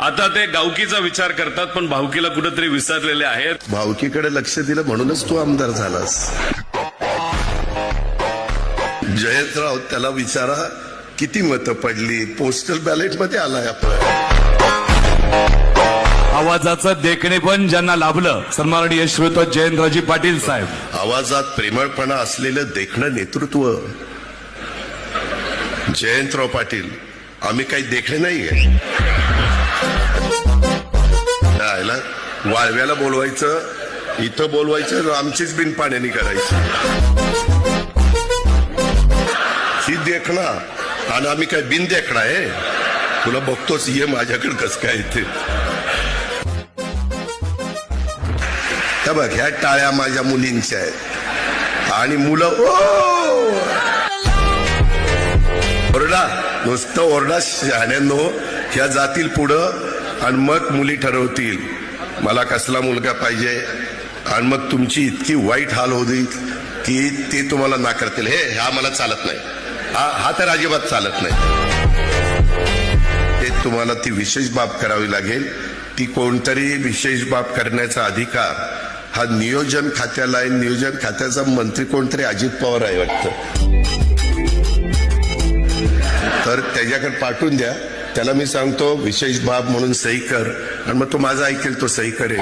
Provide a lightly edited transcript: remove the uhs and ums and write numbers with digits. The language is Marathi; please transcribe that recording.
आता ते गावकीचा विचार करतात पण भावकीला कुठेतरी विसरलेले आहेत. भावकीकडे लक्ष दिलं म्हणूनच तू आमदार झालास. जयंतराव त्याला विचारा किती मतं पडली, पोस्टल बॅलेट मध्ये आलाय आपण. आवाजाचं देखणे पण ज्यांना लाभलं सन्माननीय श्रीयुत जयंतरावजी पाटील साहेब. आवाजात प्रेमळपणा असलेलं देखणं नेतृत्व जयंतराव पाटील. आम्ही काही देखणे नाहीये. वाळव्याला बोलवायचं, इथं बोलवायचं, आमचीच बिन पाण्यानी करायची ही देखणा. आणि आम्ही काय बिन देखणा आहे? तुला बघतोच, ये माझ्याकडे कसं काय इथे. बघ, ह्या टाळ्या माझ्या मुलींच्या आहेत आणि मुलं ओरडा, नुसतं ओरडा शहाण्यांनो. ह्या जातील पुढं आणि मग मुली ठरवतील मला कसला मुलगा पाहिजे. आणि मग तुमची इतकी वाईट हाल होईल की ते तुम्हाला नाकारतील. हा मला चालत नाही, हा तर अजिबात चालत नाही. ते तुम्हाला ती विशेष बाब करावी लागेल. ती कोणतरी विशेष बाब करण्याचा अधिकार हा नियोजन खात्याला आहे. नियोजन खात्याचा मंत्री कोणतरी अजित पवार आहे वाटतं. तर त्याच्याकडे पाठवून द्या. त्याला मी सांगतो विशेष बाब म्हणून सही कर आणि मग तो माझा ऐकेल, तो सही करेल.